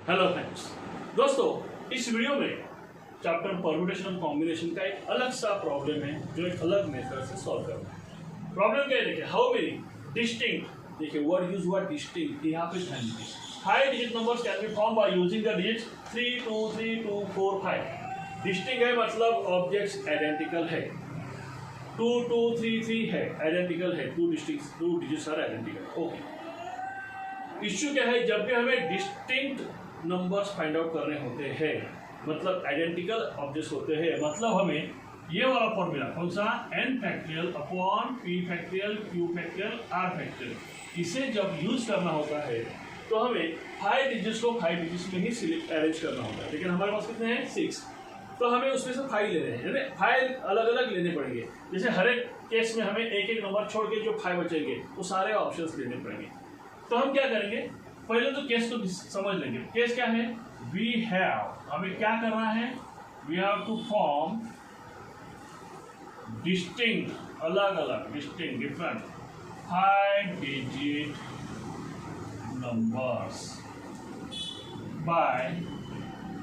Hello friends, दोस्तों इस video में चैप्टर परम्यूटेशन एंड कॉम्बिनेशन का एक अलग सा प्रॉब्लम है जो एक अलग मेथड से सॉल्व करना है। प्रॉब्लम क्या है देखिए, हाउ मेनी डिस्टिंक्ट, देखिए वर्ड यूज हुआ डिस्टिंक्ट, यहाँ पे ध्यान दीजिए। 5 digit numbers can be form by using the digits 3 2 3 2 4 5। Distinct है मतलब ऑब्जेक्ट्स आइडेंटिकल है। 2 2 3 3 है, आइडेंटिकल है, 2 digits are identical. Okay, issue क्या है, जब भी हमें डिस्टिंक्ट नंबर्स फाइंड आउट करने होते हैं मतलब आइडेंटिकल ऑब्जेक्ट्स होते हैं, मतलब हमें ये वाला फॉर्मूला कौन सा, n factorial upon p factorial q factorial r factorial, इसे जब यूज करना होता है तो हमें 5 डिजिट्स को 5 डिजिट्स में ही अरेंज करना होता है। लेकिन हमारे पास कितने हैं 6, तो हमें उसमें से 5 लेने हैं, यानी 5 अलग अलग लेने पड़ेंगे। जैसे हर एक केस में हमें एक एक नंबर छोड़ के जो 5 बचेंगे वो सारे ऑप्शंस लेने पड़ेंगे। तो हम क्या करेंगे, पहले तो केस को समझ लेंगे। केस क्या है, वी हैव, हमें क्या करना है, we have to form distinct, अलग अलग distinct different 5 digit numbers by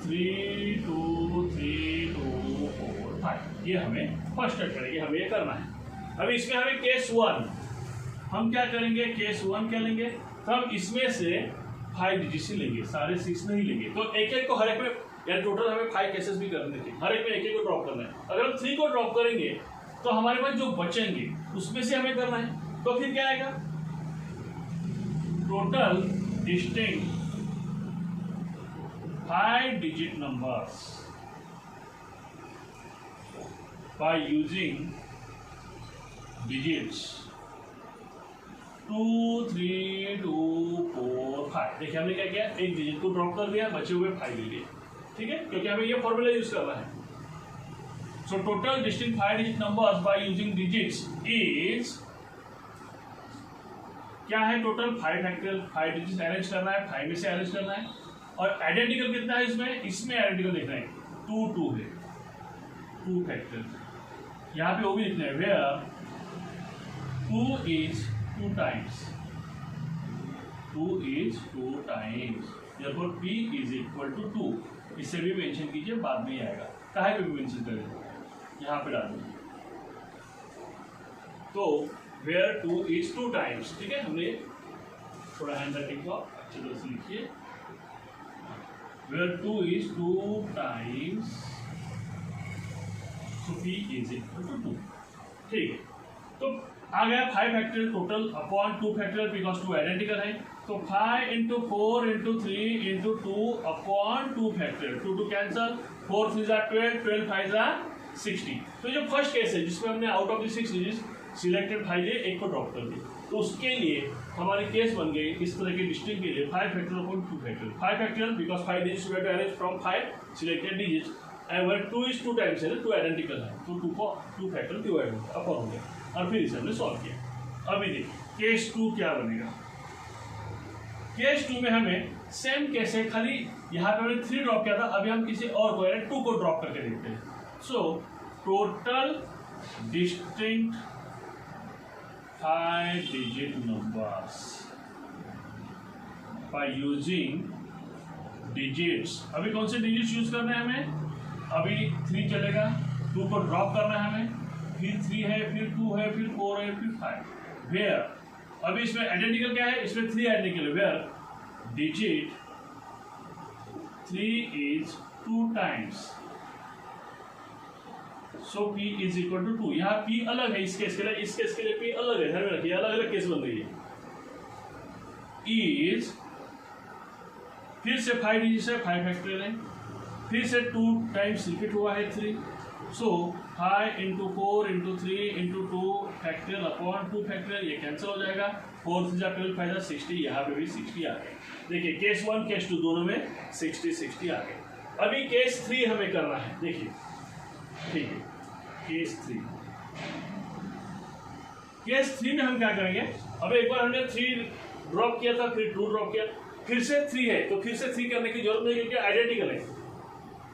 3 2 3 2 4 5। ये हमें फर्स्ट स्टेप करेंगे, हमें ये करना है। अभी इसमें हमें केस 1 हम क्या करेंगे, केस 1 क्या लेंगे, तब इसमें से 5 डिजिट से लेंगे, सारे 6 नहीं लेंगे। तो एक एक को हर एक में, यानी टोटल हमें 5 केसेस भी करने थे, हर एक में एक एक को ड्रॉप करना है। अगर हम 3 को ड्रॉप करेंगे तो हमारे पास जो बचेंगे उसमें से हमें करना है। तो फिर क्या आएगा, total distinct 5 digit numbers by using digits 2 3 2 4 5। देखिए हमने क्या किया, एक डिजिट को ड्रॉप कर दिया, बचे हुए 5 ले लिए, ठीक है, क्योंकि हमें ये फॉर्मूला यूज करना है। So total distinct 5 digit numbers by using digits is, क्या है, टोटल 5 फैक्टोरियल, 5 डिजिट्स अरेंज करना है, 5 में से अरेंज करना है। और आइडेंटिकल कितना है इसमें आइडेंटिकल देखना है, 2 2 है, 2 फैक्टोरियल। यहाँ पे वो भी लिखना है, where 2 is 2 times, 2 is 2 times, therefore p is equal to 2। इससे भी मेंशन कीजिए, बाद में ही आएगा, कहाँ पे भी मेंशन करें, यहाँ पे डाल दीजिए। तो where 2 is 2 times, ठीक है, हमने थोड़ा हैंड राइटिंग को अच्छे तरह से लिखिए, where 2 is 2 times, so p is equal to 2, ठीक है। तो आ गया 5 factorial total upon 2 factorial, because 2 identical है। तो 5 into 4 into 3 into 2 upon 2 factorial, 2 2 cancel, 4 3 जा 12, 12 5 जा 60। तो जो फर्स्ट केस है जिसमें हमने out of the 6 digits selected 5 लिए, एक को ड्रॉप कर दिए, तो उसके लिए हमारी केस बन गई इस तरह के डिस्टिंक्ट के लिए 5 factorial upon 2 factorial. 5 factorial because 5 digits we have to arrange from 5 selected digits, and one 2 is 2 times है, 2 आइडेंटिकल है, तो 2 को 2 फैक्टोरियल 2 आइडेंटिकल अपॉन हो गया, और फिर इसे हमने सॉल्व किया। अभी देखिए केस 2 क्या बनेगा। केस 2 में हमें सेम केस है, खाली यहाँ पे हमने 3 ड्रॉप किया था, अभी हम किसी और को, यानी 2 को ड्रॉप करके देखते हैं। So total distinct 5 digit numbers by using digits, अभी कौन से डिजिट्स यूज करने हैं हमें, अभी 3 चलेगा, 2 को ड्रॉप करना है हमें, फिर 3 है, फिर 2 है, फिर 4 है, फिर 5। वेयर, अभी इसमें आइडेंटिकल क्या है, इसमें 3 आइडेंटिकल है, where digit 3 is 2 times, so p is equal to 2। यहाँ p अलग है इस केस के लिए, इस केस के लिए p अलग है, ध्यान में रखिए, अलग अलग केस बन रही है। इज, फिर से 5 डिजिट है, 5 फैक्टोरियल है, फिर से 2 टाइम्स रिपीट हुआ है 3, सो 5 into 4 into 3 into 2 factorial upon 2 factorial, ये कैंसिल हो जाएगा, 4 3 जा 12 5 जा 60, यहाँ पे भी 60 आ गए। देखिए केस 1 केस 2 दोनों में 60 60 आ गए। अभी केस 3 हमें करना है, देखिए, ठीक है, केस 3 में हम क्या करेंगे, अब एक बार हमने 3 ड्रॉप किया था, फिर 2 ड्रॉप किया, फिर से 3 है, तो फिर से 3 करने की जरूरत नहीं क्योंकि आइडेंटिकल है,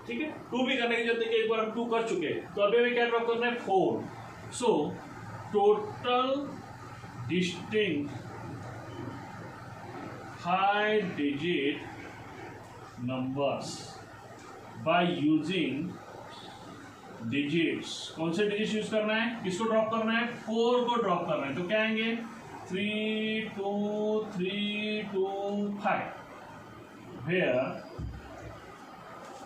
ठीक है। 2 भी करने की जरूरत है, एक बार हम 2 कर चुके हैं, तो अभी हमें क्या ड्रॉप करना है, 4। So total distinct 5 digit numbers by using digits. कौन से डिजिट्स यूज करना है, किसको ड्रॉप करना है, 4 को ड्रॉप करना है। तो क्या आएंगे 3 2 3 2 5। वेयर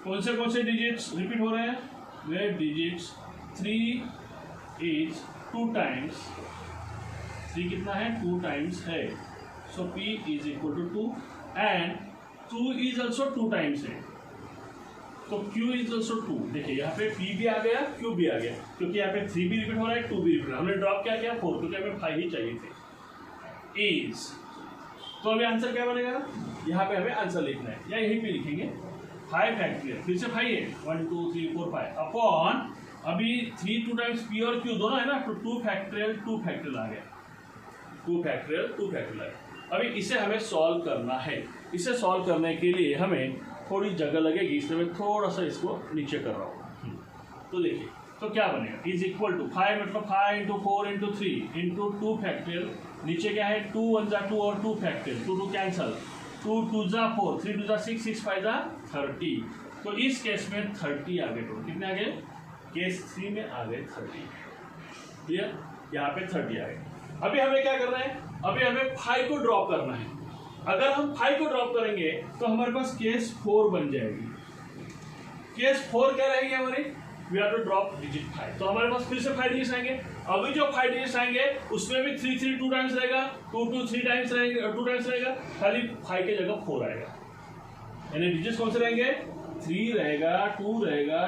कौन से डिजिट्स रिपीट हो रहे हैं, वेयर डिजिट्स 3 इज 2 टाइम्स, 3 कितना है 2 टाइम्स है। So P is equal to 2 and 2 is also 2 times है। तो Q इज ऑल्सो 2। देखिए यहाँ पे P भी आ गया, Q भी आ गया, क्योंकि यहाँ पे 3 भी रिपीट हो रहा है, 2 भी रिपीट हो रहा है। हमने ड्रॉप क्या किया 4, क्योंकि हमें 5 ही चाहिए थे। इज तो अभी आंसर क्या बनेगा, यहाँ पे हमें आंसर लिखना है या यहीं पे लिखेंगे 5 फैक्टोरियल, फिर से 5 है 1 2 3 4 5 अपॉन अभी 3 2 टाइम्स P और Q दोनों है ना, तो 2 फैक्टोरियल 2 फैक्टोरियल आ गया, 2 फैक्टोरियल 2 फैक्टोरियल आ गया। अभी इसे हमें सॉल्व करना है। इसे सॉल्व करने के लिए हमें थोड़ी जगह लगेगी, इसलिए मैं थोड़ा सा इसको नीचे कर रहा हूँ। तो देखिए तो क्या बनेगा, इज इक्वल टू 5 मतलब 5 इंटू 4 इंटू 3 इंटू 2 फैक्टोरियल, नीचे क्या है 2 1 जा 2 और 2 फैक्टोरियल, 2 2 कैंसल, 2 2 जा 4 3 2 जा 6 6 5 जा 30। तो इस केस में 30 आ गए, टोटल कितने आ गए, केस 3 में आ गए 30। क्लियर, यहाँ पे 30 आ गए। अभी हमें क्या करना है, अभी हमें 5 को ड्रॉप करना है। अगर हम 5 को ड्रॉप करेंगे तो हमारे पास केस 4 बन जाएगी। केस 4 क्या रहेगी हमारी, we have to drop digit 5। तो हमारे पास फिर से 5 डिजिट्स आएंगे। अभी जो 5 डिजिट्स आएंगे उसमें भी 3 3 2 टाइम्स रहेगा, 2 2 3 टाइम्स रहेगा, 2 टाइम्स रहेगा, खाली 5 की जगह 4 आएगा। यानी डिजिट्स कौन से रहेंगे, 3 रहेगा, 2 रहेगा,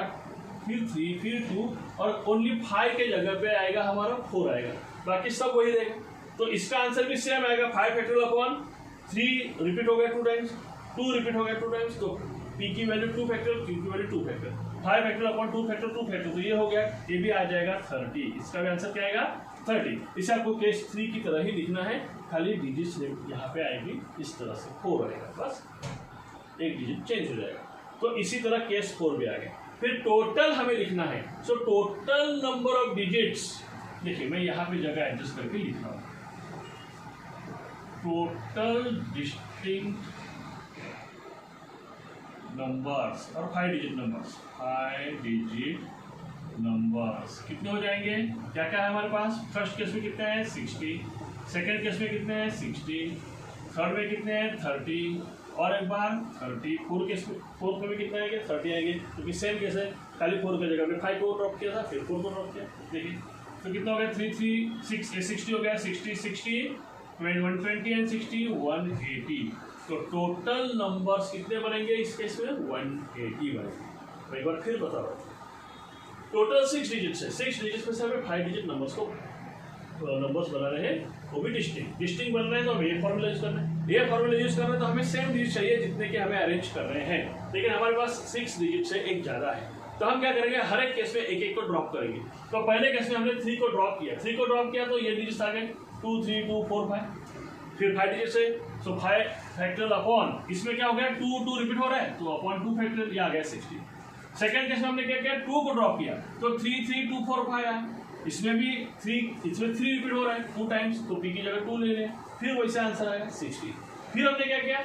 फिर 3 फिर 2 और ओनली 5 के जगह पे आएगा हमारा 4 आएगा, बाकी सब वही रहेगा। तो इसका आंसर भी सेम आएगा, 5 फैक्टोरियल अपॉन 3 रिपीट हो गया 2 टाइम्स, 2 रिपीट हो गया 2 टाइम्स, तो P की वैल्यू 2 फैक्टोरियल, Q की value 2 factorial, 5 factorial upon 2 factorial 2 factorial, तो ये हो गया, ये भी आ जाएगा 30। इसका भी आंसर क्या आएगा 30। इसे आपको केस 3 की तरह ही लिखना है, खाली डिजिट्स यहाँ पे आएगी इस तरह से 4 आएगा, बस एक डिजिट चेंज हो जाएगा। तो इसी तरह केस 4 भी आ गया। फिर टोटल हमें लिखना है। So total number of digits, देखिए मैं यहाँ पे जगह एडजस्ट करके लिख रहा हूँ, टोटल डिस्टिंक्ट नंबर्स और 5 डिजिट नंबर्स, 5 डिजिट नंबर्स कितने हो जाएंगे, क्या क्या है हमारे पास, फर्स्ट केस में कितने हैं 60, सेकेंड केस में कितने हैं 60, थर्ड में कितने हैं 30 और एक बार 30, फोर्थ में भी कितने आएंगे 30 आएंगे, क्योंकि सेम केस है, खाली 4 की जगह पे 5 को ड्रॉप किया था, फिर 4 को ड्रॉप किया। देखिए तो कितना हो गया 3 3 6 60 हो गया, 60 60 120 एंड 60 180। तो टोटल नंबर्स कितने बनेंगे इस केस में 180 बनेंगे। मैं एक बार फिर बता रहा हूँ, टोटल 6 डिजिट्स है, 6 डिजिट्स में से हमें 5 डिजिट नंबर्स को नंबर्स बना रहे हैं, वो भी डिस्टिंक्ट बन रहे हैं। तो हमें ये फॉर्मूला यूज करना है, ये फॉर्मूला यूज करना है, तो हमें सेम डिजिट चाहिए जितने के हमें अरेंज कर रहे हैं, लेकिन हमारे पास 6 डिजिट से एक ज़्यादा है। तो हम क्या करेंगे, हर एक केस में एक एक को ड्रॉप करेंगे। तो पहले केस में हमने 3 को ड्रॉप किया, 3 को ड्रॉप किया तो ये डिजिट्स आ गए 2 3 2 4 5, फिर 5 डिजिट से, सो 5 फैक्टोरियल अपॉन, इसमें क्या हो गया 2 2 रिपीट हो रहा है, तो अपॉन 2 फैक्टोरियल, ये आ गया 60। सेकंड केस में हमने क्या किया, 2 को ड्रॉप किया तो 3 3 2 4 5 आया, इसमें भी 3 रिपीट हो रहा है 2 टाइम्स, तो P की जगह 2 ले लें, फिर वैसे आंसर आएगा 60। फिर हमने क्या किया,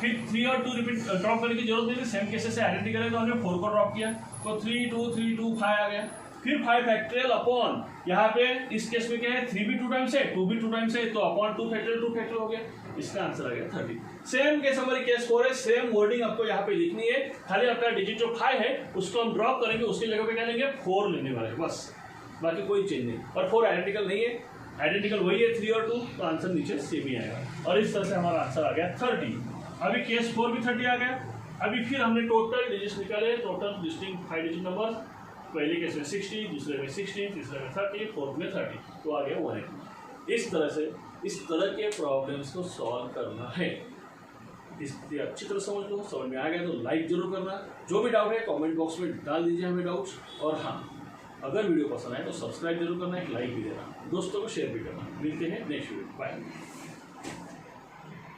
फिर 3 और 2 रिपीट ड्रॉप करने की जरूरत नहीं थी, सेम केसेस से आइडेंटिकल है, तो हमने 4 को ड्रॉप किया तो 3 2 3 2 5 आ गया। फिर 5 फैक्टोरियल अपॉन, यहाँ पे इस केस में क्या है 3 भी 2 टाइम्स है, 2 भी 2 टाइम्स है, तो अपॉन 2 फैक्टोरियल हो गया, इसका आंसर आ गया 30। सेम केस हमारी केस 4 है, सेम वर्डिंग आपको यहाँ पे लिखनी है, खाली अपना डिजिट जो 5 है उसको हम ड्रॉप करेंगे, उसकी जगह पे क्या लेंगे 4 लेने वाले हैं, बस बाकी कोई चेंज नहीं। और 4 आइडेंटिकल नहीं है, आइडेंटिकल वही है 3 और 2, तो आंसर नीचे सेम ही आएगा। और इस तरह से हमारा आंसर आ गया 30। अभी केस 4 भी 30 आ गया। अभी फिर हमने टोटल डिजिट्स निकाले, टोटल डिस्टिंक्ट 5 डिजिट नंबर, पहले केस में 60, दूसरे में 60, तीसरे में 30, फोर्थ में 30, तो आ गया 180। इस तरह से इस तरह के प्रॉब्लम्स को सॉल्व करना है। इसलिए अच्छी तरह समझ लो, समझ में आ गया तो लाइक जरूर करना, जो भी डाउट है कमेंट बॉक्स में डाल दीजिए हमें डाउट्स, और हाँ अगर वीडियो पसंद आए तो सब्सक्राइब जरूर करना, एक लाइक भी देना, दोस्तों को शेयर भी करना। मिलते हैं नेक्स्ट वीडियो, बाय।